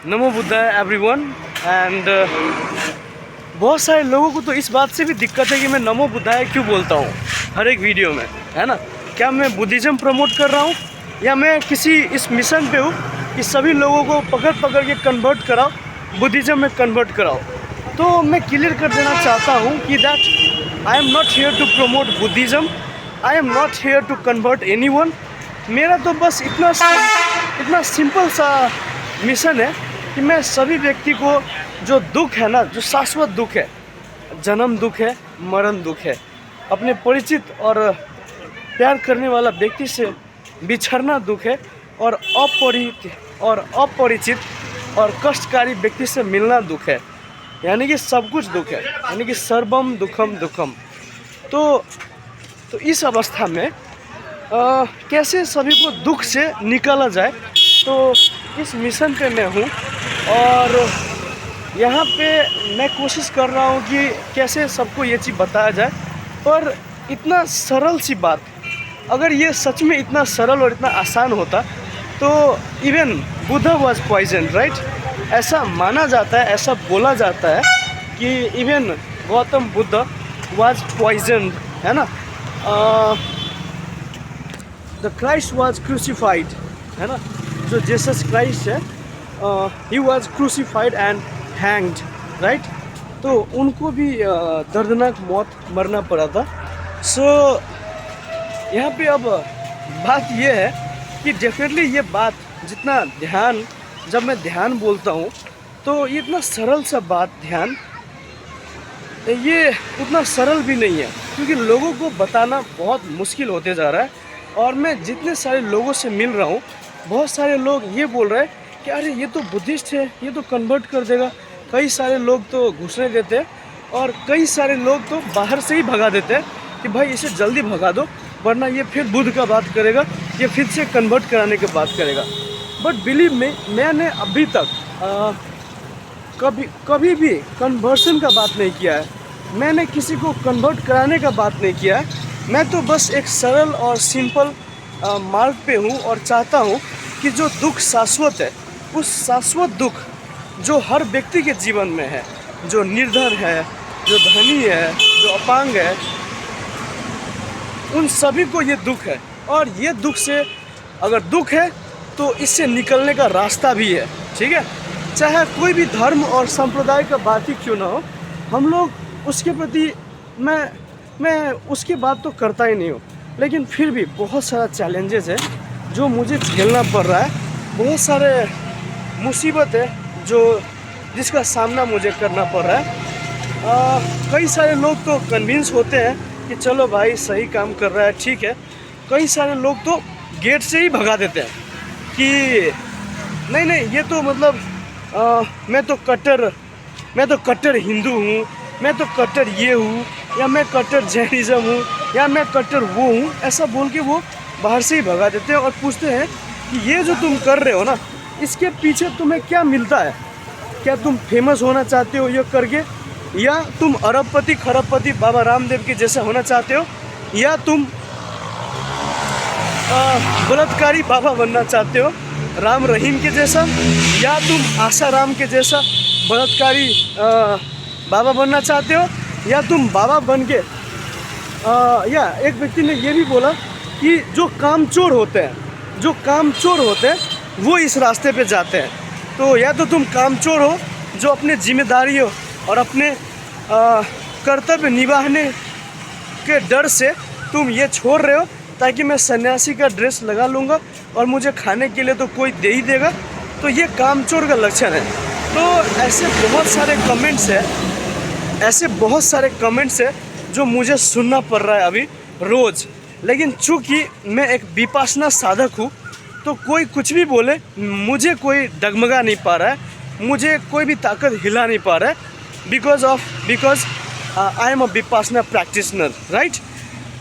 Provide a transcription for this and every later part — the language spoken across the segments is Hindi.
NaMo बुद्धाय everyone. एंड बहुत सारे लोगों को तो इस बात से भी दिक्कत है कि मैं नमो बुद्धाय क्यों बोलता हूँ हर एक वीडियो में, है ना। क्या मैं बुद्धिज़्म प्रमोट कर रहा हूँ या मैं किसी इस मिशन पे हूँ कि सभी लोगों को पकड़ पकड़ के कन्वर्ट कराओ, बुद्धिज़्म में कन्वर्ट कराओ। तो मैं क्लियर कर देना चाहता हूँ कि that I am not here to promote Buddhism, I am not here to convert anyone. मेरा तो बस इतना सिंपल सा मिशन है कि मैं सभी व्यक्ति को जो दुख है ना, जो शाश्वत दुख है, जन्म दुख है, मरण दुख है, अपने परिचित और प्यार करने वाला व्यक्ति से बिछड़ना दुख है, और अपरिचित और कष्टकारी व्यक्ति से मिलना दुख है, यानी कि सब कुछ दुख है, यानी कि सर्वम दुखम दुखम। तो इस अवस्था में कैसे सभी को दुख से निकाला जाए, तो इस मिशन पे मैं हूँ। और यहाँ पे मैं कोशिश कर रहा हूँ कि कैसे सबको ये चीज़ बताया जाए। पर इतना सरल सी बात, अगर ये सच में इतना सरल और इतना आसान होता तो even Buddha was poison, right. ऐसा माना जाता है, ऐसा बोला जाता है कि even Gautam Buddha was poison, है ना। द क्राइस्ट वाज क्रूसिफाइड, है ना। जो जीसस क्राइस्ट है, he was crucified and hanged, right. तो उनको भी दर्दनाक मौत मरना पड़ा था। सो यहाँ पे अब बात ये है कि डेफिनेटली ये बात जितना ध्यान, जब मैं ध्यान बोलता हूँ तो ये इतना सरल सा बात, ध्यान ये उतना सरल भी नहीं है, क्योंकि लोगों को बताना बहुत मुश्किल होते जा रहा है। और मैं जितने सारे लोगों से मिल रहा हूँ, बहुत सारे लोग ये बोल रहे हैं कि अरे ये तो बुद्धिस्ट है, ये तो कन्वर्ट कर देगा। कई सारे लोग तो घुसने देते हैं और कई सारे लोग तो बाहर से ही भगा देते हैं कि भाई इसे जल्दी भगा दो, वरना ये फिर बुद्ध का बात करेगा, ये फिर से कन्वर्ट कराने की बात करेगा। बट बिलीव में, मैंने अभी तक कभी भी कन्वर्सन का बात नहीं किया है, मैंने किसी को कन्वर्ट कराने का बात नहीं किया है। मैं तो बस एक सरल और सिंपल मार्ग पे हूँ और चाहता हूँ कि जो दुख शाश्वत है, उस शाश्वत दुख जो हर व्यक्ति के जीवन में है, जो निर्धन है, जो धनी है, जो अपांग है, उन सभी को ये दुख है। और ये दुख से, अगर दुख है तो इससे निकलने का रास्ता भी है, ठीक है। चाहे कोई भी धर्म और संप्रदाय का बात ही क्यों ना हो, हम लोग उसके प्रति मैं उसकी बात तो करता ही नहीं हूँ, लेकिन फिर भी बहुत सारा चैलेंजेस है जो मुझे झेलना पड़ रहा है, बहुत सारे मुसीबत है जिसका सामना मुझे करना पड़ रहा है। कई सारे लोग तो कन्विंस होते हैं कि चलो भाई सही काम कर रहा है, ठीक है। कई सारे लोग तो गेट से ही भगा देते हैं कि नहीं ये तो मतलब मैं तो कट्टर हिंदू हूँ, मैं तो कट्टर ये हूँ, या मैं कट्टर जैनिज़्म हूँ, या मैं कट्टर वो हूँ। ऐसा बोल के वो बाहर से ही भगा देते हैं और पूछते हैं कि ये जो तुम कर रहे हो ना, इसके पीछे तुम्हें क्या मिलता है? क्या तुम फेमस होना चाहते हो ये करके, या तुम अरबपति खरबपति बाबा रामदेव के जैसा होना चाहते हो, या तुम बलात्कारी बाबा बनना चाहते हो राम रहीम के जैसा, या तुम आसाराम के जैसा बलात्कारी बाबा बनना चाहते हो, या तुम बाबा बन के या एक व्यक्ति ने ये भी बोला कि जो कामचोर होते हैं वो इस रास्ते पे जाते हैं। तो या तो तुम कामचोर हो जो अपने जिम्मेदारियों और अपने कर्तव्य निभाने के डर से तुम ये छोड़ रहे हो ताकि मैं सन्यासी का ड्रेस लगा लूँगा और मुझे खाने के लिए तो कोई दे ही देगा, तो ये कामचोर का लक्षण है। तो ऐसे बहुत सारे कमेंट्स हैं जो मुझे सुनना पड़ रहा है अभी रोज़। लेकिन चूँकि मैं एक विपश्यना साधक हूँ, तो कोई कुछ भी बोले मुझे कोई डगमगा नहीं पा रहा है, मुझे कोई भी ताकत हिला नहीं पा रहा है, because I am a Vipassana practitioner, right.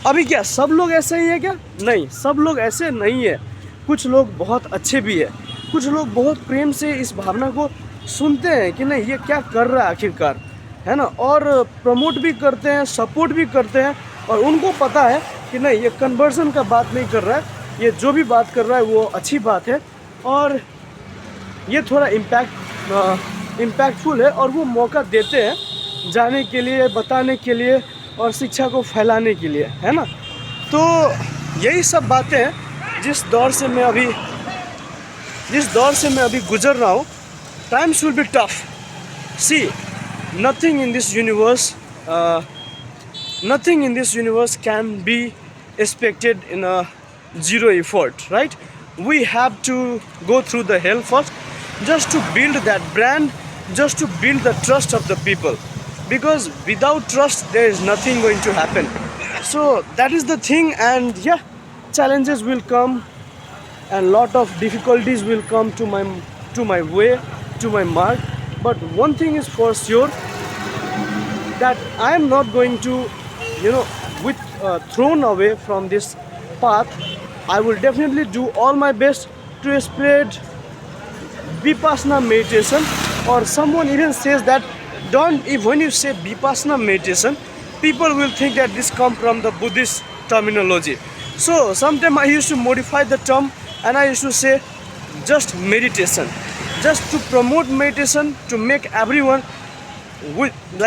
अभी क्या सब लोग ऐसे ही है क्या? नहीं, सब लोग ऐसे नहीं है। कुछ लोग बहुत अच्छे भी है, कुछ लोग बहुत प्रेम से इस भावना को सुनते हैं कि नहीं ये क्या कर रहा है आखिरकार, है ना, और प्रमोट भी करते हैं, सपोर्ट भी करते हैं। और उनको पता है कि नहीं ये कन्वर्सन का बात नहीं कर रहा है, ये जो भी बात कर रहा है वो अच्छी बात है और ये थोड़ा इम्पैक्ट इम्पैक्टफुल है और वो मौका देते हैं जाने के लिए, बताने के लिए और शिक्षा को फैलाने के लिए, है ना। तो यही सब बातें हैं जिस दौर से मैं अभी गुजर रहा हूँ. Times will be tough. See, nothing in this universe, nothing in this universe can be expected in a zero effort, right? We have to go through the hell first, just to build that brand, just to build the trust of the people. Because without trust, there is nothing going to happen. So that is the thing, and yeah, challenges will come, and lot of difficulties will come to my way, to my mark. But one thing is for sure, that I am not going to, with thrown away from this path. I will definitely do all my best to spread vipassana meditation. Or someone even says that, don't, if when you say vipassana meditation, people will think that this come from the Buddhist terminology. So sometimes I used to modify the term, and I used to say just meditation, just to promote meditation, to make everyone with like